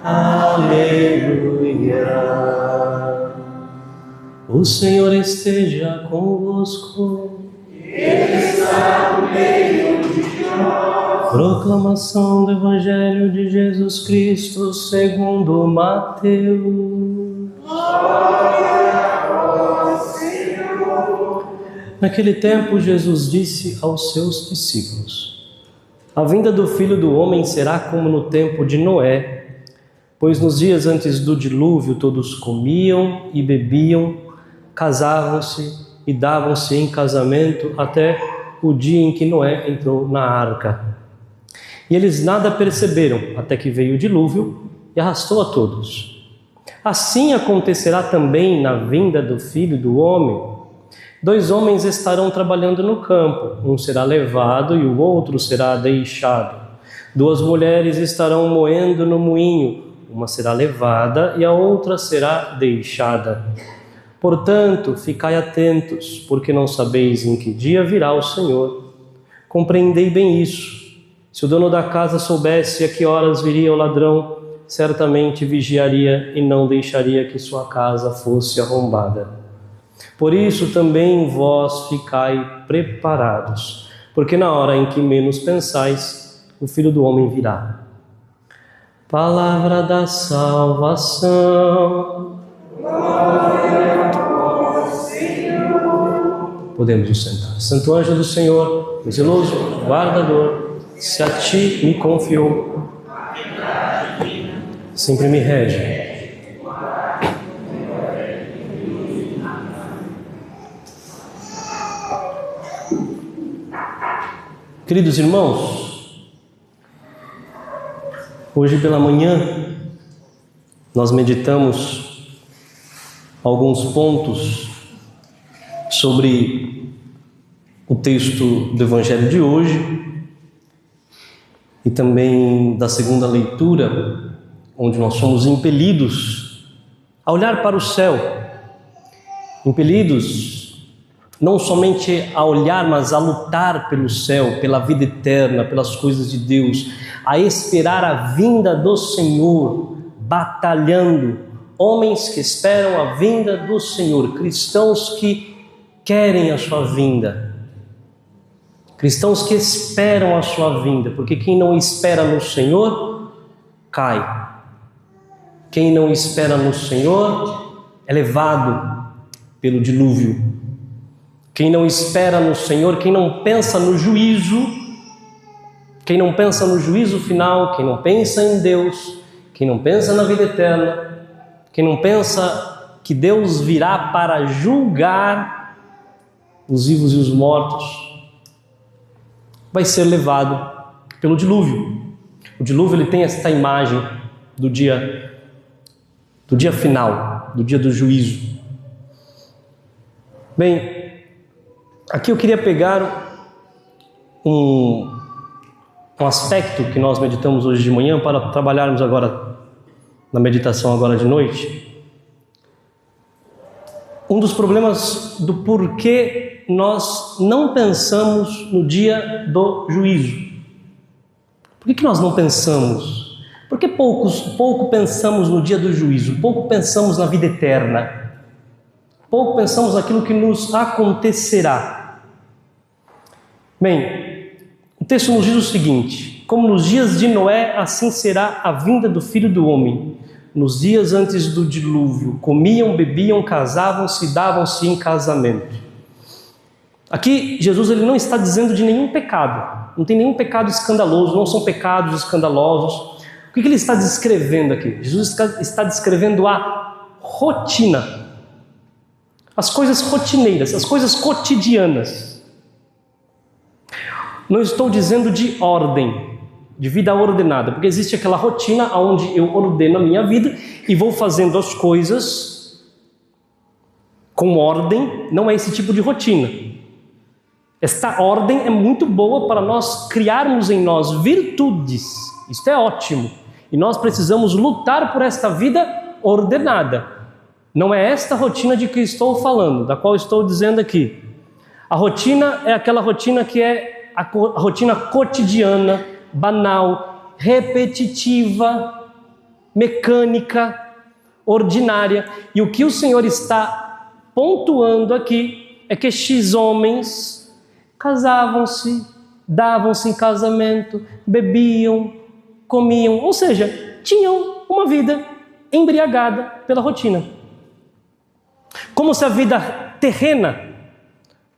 aleluia. O Senhor esteja convosco. Ele está no meio de nós. Proclamação do Evangelho de Jesus Cristo segundo Mateus. Glória a vós, Senhor. Naquele tempo, Jesus disse aos seus discípulos: a vinda do Filho do Homem será como no tempo de Noé, pois nos dias antes do dilúvio todos comiam e bebiam, casavam-se e davam-se em casamento até o dia em que Noé entrou na arca. E eles nada perceberam até que veio o dilúvio e arrastou a todos. Assim acontecerá também na vinda do Filho do Homem. 2 homens estarão trabalhando no campo, um será levado e o outro será deixado. 2 mulheres estarão moendo no moinho, uma será levada e a outra será deixada. Portanto, ficai atentos, porque não sabeis em que dia virá o Senhor. Compreendei bem isso. Se o dono da casa soubesse a que horas viria o ladrão, certamente vigiaria e não deixaria que sua casa fosse arrombada. Por isso também vós ficai preparados, porque na hora em que menos pensais, o Filho do Homem virá. Palavra da salvação. Glória a vós, Senhor. Podemos nos sentar. Santo anjo do Senhor, meu zeloso guardador, se a ti me confiou, sempre me rege. Queridos irmãos, hoje pela manhã nós meditamos alguns pontos sobre o texto do Evangelho de hoje e também da segunda leitura, onde nós somos impelidos a olhar para o céu, impelidos não somente a olhar, mas a lutar pelo céu, pela vida eterna, pelas coisas de Deus, a esperar a vinda do Senhor, batalhando, homens que esperam a vinda do Senhor, cristãos que querem a sua vinda, cristãos que esperam a sua vinda, porque quem não espera no Senhor, cai. Quem não espera no Senhor é levado pelo dilúvio. Quem não espera no Senhor, quem não pensa no juízo, quem não pensa no juízo final, quem não pensa em Deus, quem não pensa na vida eterna, quem não pensa que Deus virá para julgar os vivos e os mortos, vai ser levado pelo dilúvio. O dilúvio ele tem esta imagem do dia final, do dia do juízo. Bem, aqui eu queria pegar um aspecto que nós meditamos hoje de manhã para trabalharmos agora na meditação agora de noite. Um dos problemas do porquê nós não pensamos no dia do juízo. Por que nós não pensamos? Porque pouco pensamos no dia do juízo, pouco pensamos na vida eterna, pouco pensamos naquilo que nos acontecerá. Bem, o texto nos diz o seguinte: como nos dias de Noé, assim será a vinda do Filho do Homem. Nos dias antes do dilúvio, comiam, bebiam, casavam-se e davam-se em casamento. Aqui, Jesus ele não está dizendo de nenhum pecado, não tem nenhum pecado escandaloso, não são pecados escandalosos. O que ele está descrevendo aqui? Jesus está descrevendo a rotina, as coisas rotineiras, as coisas cotidianas. Não estou dizendo de ordem, de vida ordenada, porque existe aquela rotina onde eu ordeno a minha vida e vou fazendo as coisas com ordem. Não é esse tipo de rotina. Esta ordem é muito boa para nós criarmos em nós virtudes. Isto é ótimo. E nós precisamos lutar por esta vida ordenada. Não é esta rotina de que estou falando, da qual estou dizendo aqui. A rotina é aquela rotina que é a rotina cotidiana, banal, repetitiva, mecânica, ordinária. E o que o Senhor está pontuando aqui é que estes homens casavam-se, davam-se em casamento, bebiam, comiam, ou seja, tinham uma vida embriagada pela rotina. Como se a vida terrena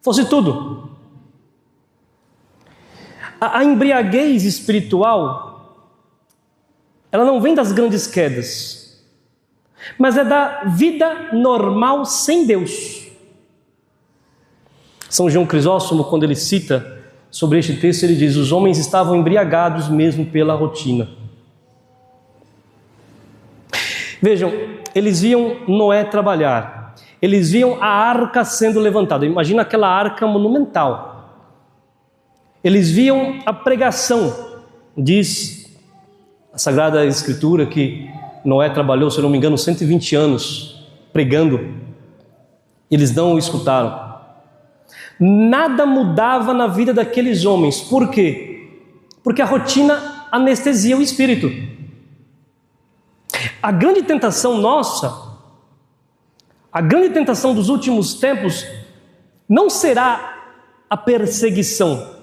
fosse tudo. A embriaguez espiritual, ela não vem das grandes quedas, mas é da vida normal sem Deus. São João Crisóstomo, quando ele cita sobre este texto, ele diz: os homens estavam embriagados mesmo pela rotina. Vejam, eles viam Noé trabalhar, eles viam a arca sendo levantada. Imagina aquela arca monumental. Eles viam a pregação. Diz a Sagrada Escritura que Noé trabalhou, se eu não me engano, 120 anos pregando. Eles não o escutaram. Nada mudava na vida daqueles homens. Por quê? Porque a rotina anestesia o espírito. A grande tentação nossa, a grande tentação dos últimos tempos, não será a perseguição.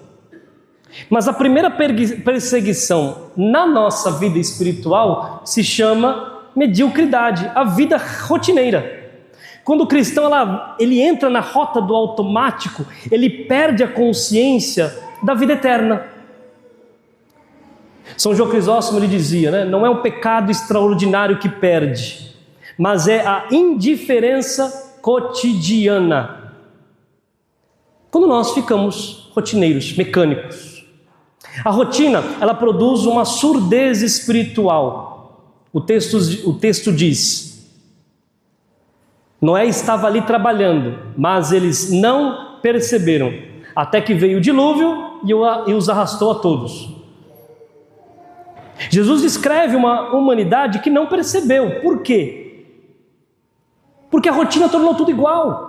Mas a primeira perseguição na nossa vida espiritual se chama mediocridade, a vida rotineira. Quando o cristão ele entra na rota do automático, ele perde a consciência da vida eterna. São João Crisóstomo ele dizia, né? Não é um pecado extraordinário que perde, mas é a indiferença cotidiana. Quando nós ficamos rotineiros, mecânicos. A rotina, ela produz uma surdez espiritual. O texto diz: Noé estava ali trabalhando, mas eles não perceberam, até que veio o dilúvio e os arrastou a todos. Jesus descreve uma humanidade que não percebeu. Por quê? Porque a rotina tornou tudo igual.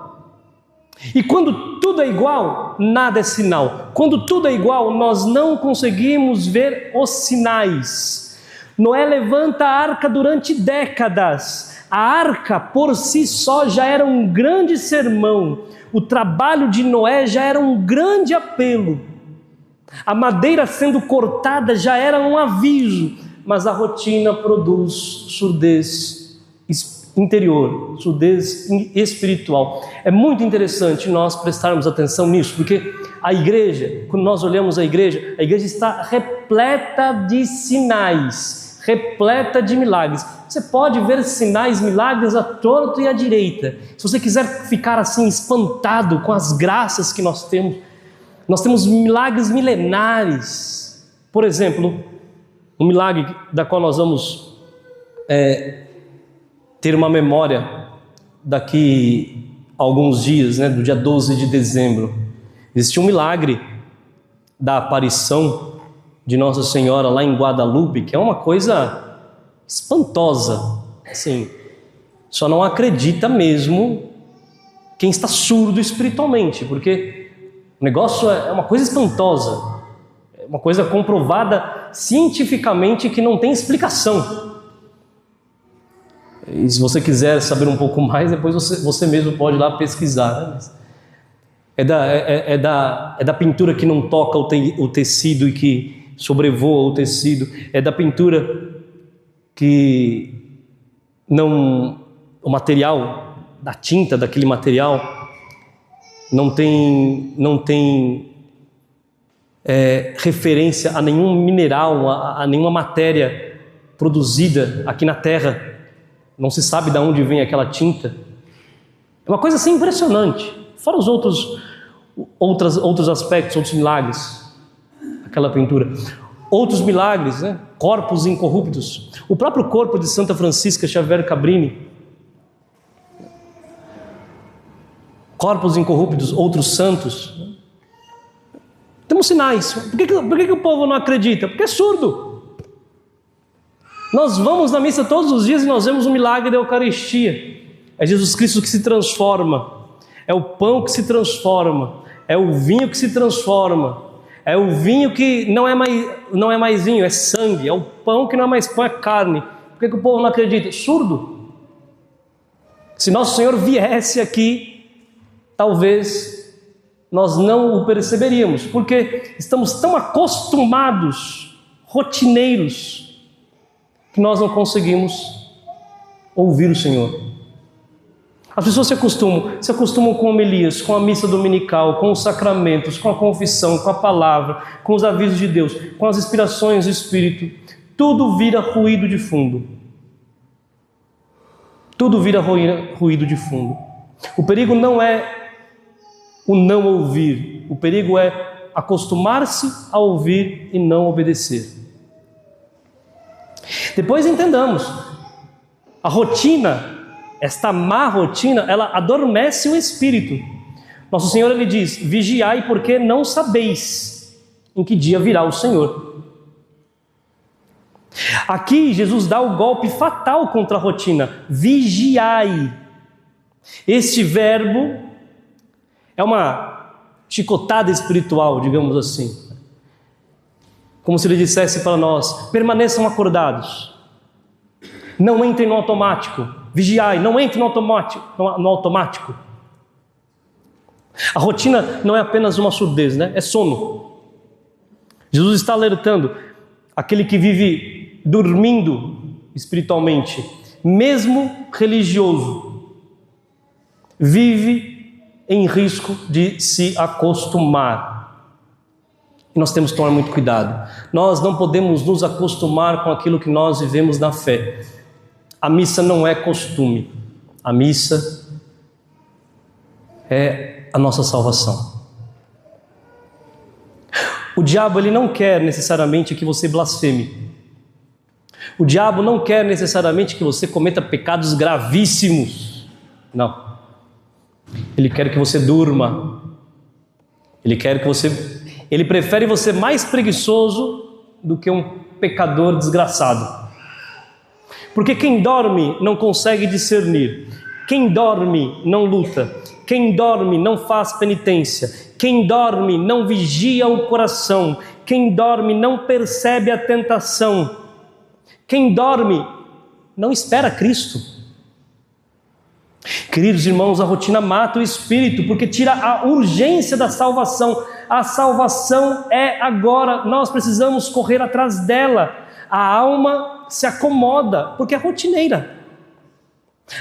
E quando tudo é igual, nada é sinal. Quando tudo é igual, nós não conseguimos ver os sinais. Noé levanta a arca durante décadas. A arca por si só já era um grande sermão. O trabalho de Noé já era um grande apelo. A madeira sendo cortada já era um aviso. Mas a rotina produz surdez interior, surdez espiritual. É muito interessante nós prestarmos atenção nisso, porque a igreja, quando nós olhamos a igreja está repleta de sinais, repleta de milagres. Você pode ver sinais, milagres à torto e à direita. Se você quiser ficar assim espantado com as graças que nós temos milagres milenares. Por exemplo, um milagre da qual nós vamos ter uma memória daqui a alguns dias, né, do dia 12 de dezembro. Existe um milagre da aparição de Nossa Senhora lá em Guadalupe, que é uma coisa espantosa. Assim, só não acredita mesmo quem está surdo espiritualmente, porque o negócio é uma coisa espantosa, é uma coisa comprovada cientificamente que não tem explicação. E se você quiser saber um pouco mais, depois você mesmo pode ir lá pesquisar. Né? É da pintura que não toca o tecido e que sobrevoa o tecido. É da pintura que não... O material, da tinta daquele material, não tem referência a nenhum mineral, a nenhuma matéria produzida aqui na Terra. Não se sabe de onde vem aquela tinta. É uma coisa assim impressionante. Fora os outros aspectos, outros milagres, aquela pintura. Outros milagres, né? Corpos incorruptos. O próprio corpo de Santa Francisca Xavier Cabrini. Corpos incorruptos, outros santos. Temos sinais. Por que o povo não acredita? Porque é surdo. Nós vamos na missa todos os dias e nós vemos o milagre da Eucaristia. É Jesus Cristo que se transforma. É o pão que se transforma. É o vinho que se transforma. É o vinho que não é mais vinho, é sangue. É o pão que não é mais pão, é carne. Por que o povo não acredita? Surdo. Se nosso Senhor viesse aqui, talvez nós não o perceberíamos, porque estamos tão acostumados, rotineiros, que nós não conseguimos ouvir o Senhor. As pessoas se acostumam com homilias, com a missa dominical, com os sacramentos, com a confissão, com a palavra, com os avisos de Deus, com as inspirações do Espírito. Tudo vira ruído de fundo. Tudo vira ruído de fundo. O perigo não é o não ouvir. O perigo é acostumar-se a ouvir e não obedecer. Depois entendamos, a rotina, esta má rotina, ela adormece o espírito. Nosso Senhor, ele diz: vigiai, porque não sabeis em que dia virá o Senhor. Aqui Jesus dá o golpe fatal contra a rotina: vigiai. Este verbo é uma chicotada espiritual, digamos assim, como se ele dissesse para nós: permaneçam acordados, não entrem no automático. Vigiai, não entre no automático. A rotina não é apenas uma surdez, né? É sono. Jesus está alertando aquele que vive dormindo espiritualmente, mesmo religioso, vive em risco de se acostumar. E nós temos que tomar muito cuidado. Nós não podemos nos acostumar com aquilo que nós vivemos na fé. A missa não é costume. A missa é a nossa salvação. O diabo, ele não quer necessariamente que você blasfeme. O diabo não quer necessariamente que você cometa pecados gravíssimos. Não. Ele quer que você durma. Ele prefere você mais preguiçoso do que um pecador desgraçado. Porque quem dorme não consegue discernir. Quem dorme não luta. Quem dorme não faz penitência. Quem dorme não vigia o coração. Quem dorme não percebe a tentação. Quem dorme não espera Cristo. Queridos irmãos, a rotina mata o espírito, porque tira a urgência da salvação. A salvação é agora, nós precisamos correr atrás dela. A alma se acomoda, porque é rotineira.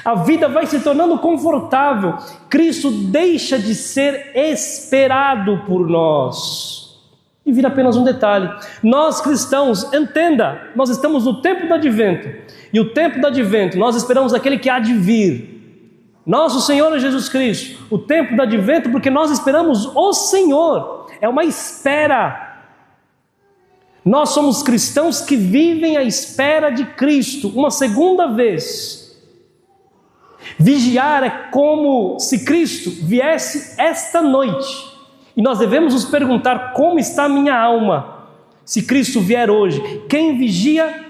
A vida vai se tornando confortável. Cristo deixa de ser esperado por nós e vira apenas um detalhe. Nós cristãos, entenda, nós estamos no tempo do advento, e o tempo do advento nós esperamos aquele que há de vir, nosso Senhor Jesus Cristo. O tempo do advento, porque nós esperamos o Senhor, é uma espera. Nós somos cristãos que vivem à espera de Cristo, uma segunda vez. Vigiar é como se Cristo viesse esta noite, e nós devemos nos perguntar: como está a minha alma? Se Cristo vier hoje, quem vigia,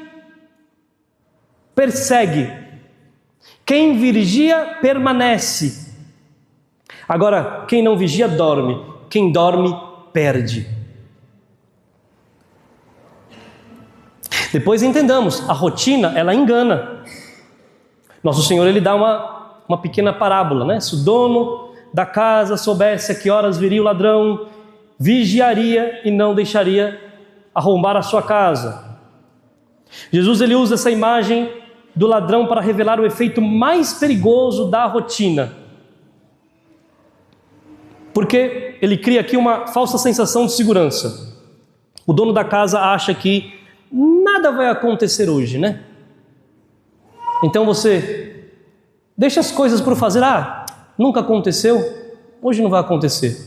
persegue. Quem vigia, permanece. Agora, quem não vigia, dorme. Quem dorme, perde. Depois entendamos, a rotina, ela engana. Nosso Senhor, ele dá uma pequena parábola, né? Se o dono da casa soubesse a que horas viria o ladrão, vigiaria e não deixaria arrombar a sua casa. Jesus, ele usa essa imagem do ladrão para revelar o efeito mais perigoso da rotina. Porque ele cria aqui uma falsa sensação de segurança. O dono da casa acha que nada vai acontecer hoje, né? Então você deixa as coisas por fazer. Nunca aconteceu, hoje não vai acontecer.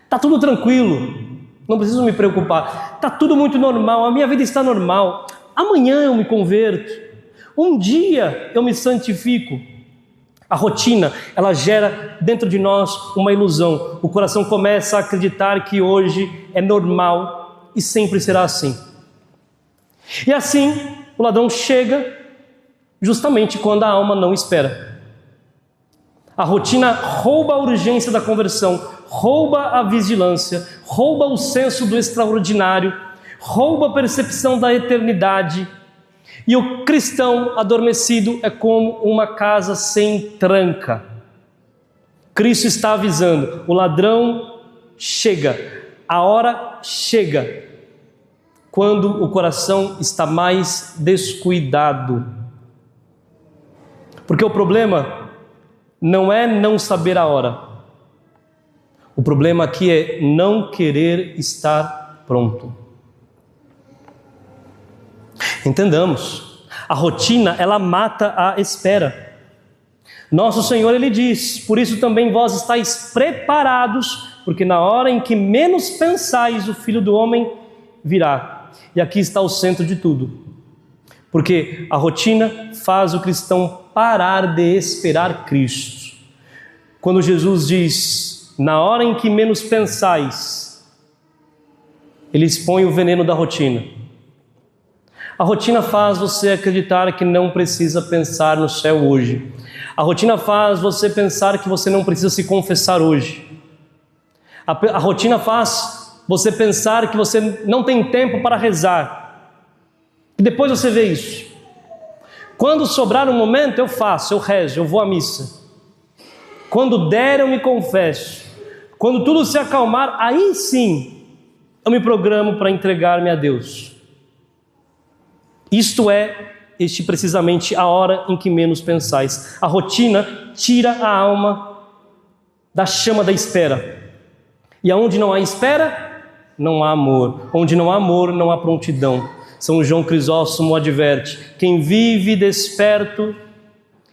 Tá tudo tranquilo, não preciso me preocupar. Tá tudo muito normal, a minha vida está normal. Amanhã eu me converto. Um dia eu me santifico. A rotina, ela gera dentro de nós uma ilusão. O coração começa a acreditar que hoje é normal e sempre será assim. E assim, o ladrão chega justamente quando a alma não espera. A rotina rouba a urgência da conversão, rouba a vigilância, rouba o senso do extraordinário, rouba a percepção da eternidade. E o cristão adormecido é como uma casa sem tranca. Cristo está avisando: o ladrão chega, a hora chega, quando o coração está mais descuidado. Porque o problema não é não saber a hora. O problema aqui é não querer estar pronto. Entendamos, a rotina, ela mata a espera. Nosso Senhor, Ele diz: por isso também vós estáis preparados, porque na hora em que menos pensais, o Filho do Homem virá. E aqui está o centro de tudo. Porque a rotina faz o cristão parar de esperar Cristo. Quando Jesus diz: na hora em que menos pensais, Ele expõe o veneno da rotina. A rotina faz você acreditar que não precisa pensar no céu hoje. A rotina faz você pensar que você não precisa se confessar hoje. A rotina faz você pensar que você não tem tempo para rezar. E depois você vê isso. Quando sobrar um momento, eu faço, eu rezo, eu vou à missa. Quando der, eu me confesso. Quando tudo se acalmar, aí sim eu me programo para entregar-me a Deus. Isto é precisamente a hora em que menos pensais. A rotina tira a alma da chama da espera. E aonde não há espera, não há amor. Onde não há amor, não há prontidão. São João Crisóstomo adverte: quem vive desperto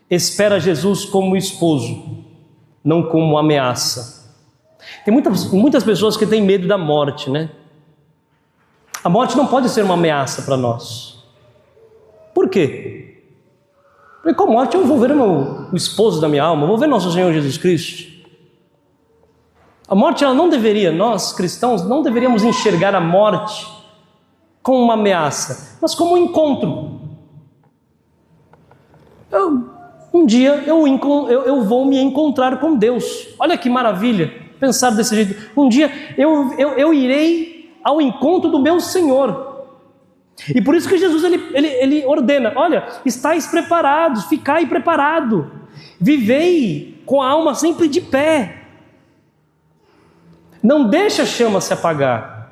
espera Jesus como esposo, não como ameaça. Tem muitas pessoas que têm medo da morte, né? A morte não pode ser uma ameaça para nós. Por quê? Porque com a morte eu vou ver o esposo da minha alma, eu vou ver nosso Senhor Jesus Cristo. A morte, ela não deveria, nós cristãos não deveríamos enxergar a morte como uma ameaça, mas como um encontro. Um dia eu vou me encontrar com Deus. Olha que maravilha pensar desse jeito. Um dia eu irei ao encontro do meu Senhor. E por isso que Jesus ele ordena: olha, estáis preparados, ficai preparado, vivei com a alma sempre de pé. Não deixa a chama se apagar.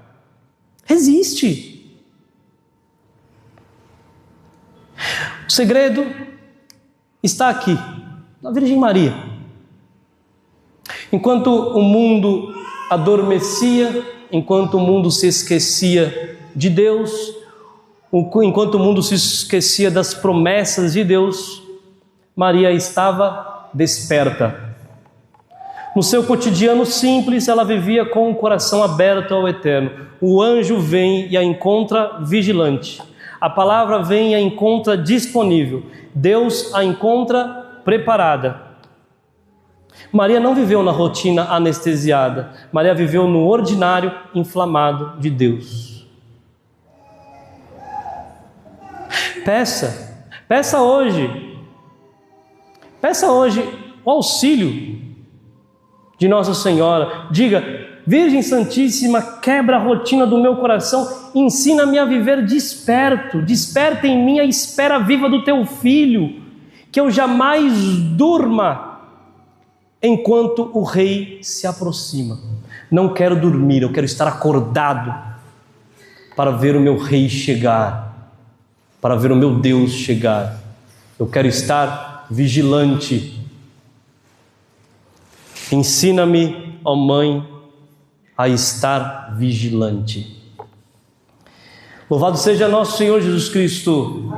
Resiste. O segredo está aqui, na Virgem Maria. Enquanto o mundo adormecia, enquanto o mundo se esquecia de Deus, enquanto o mundo se esquecia das promessas de Deus, Maria estava desperta. No seu cotidiano simples, ela vivia com o coração aberto ao eterno. O anjo vem e a encontra vigilante. A palavra vem e a encontra disponível. Deus a encontra preparada. Maria não viveu na rotina anestesiada. Maria viveu no ordinário inflamado de Deus. Peça hoje o auxílio de Nossa Senhora. Diga: Virgem Santíssima, quebra a rotina do meu coração, ensina-me a viver desperto, desperta em mim a espera viva do teu Filho, que eu jamais durma enquanto o Rei se aproxima. Não quero dormir, eu quero estar acordado para ver o meu Rei chegar, para ver o meu Deus chegar. Eu quero estar vigilante. Ensina-me, ó Mãe, a estar vigilante. Louvado seja nosso Senhor Jesus Cristo.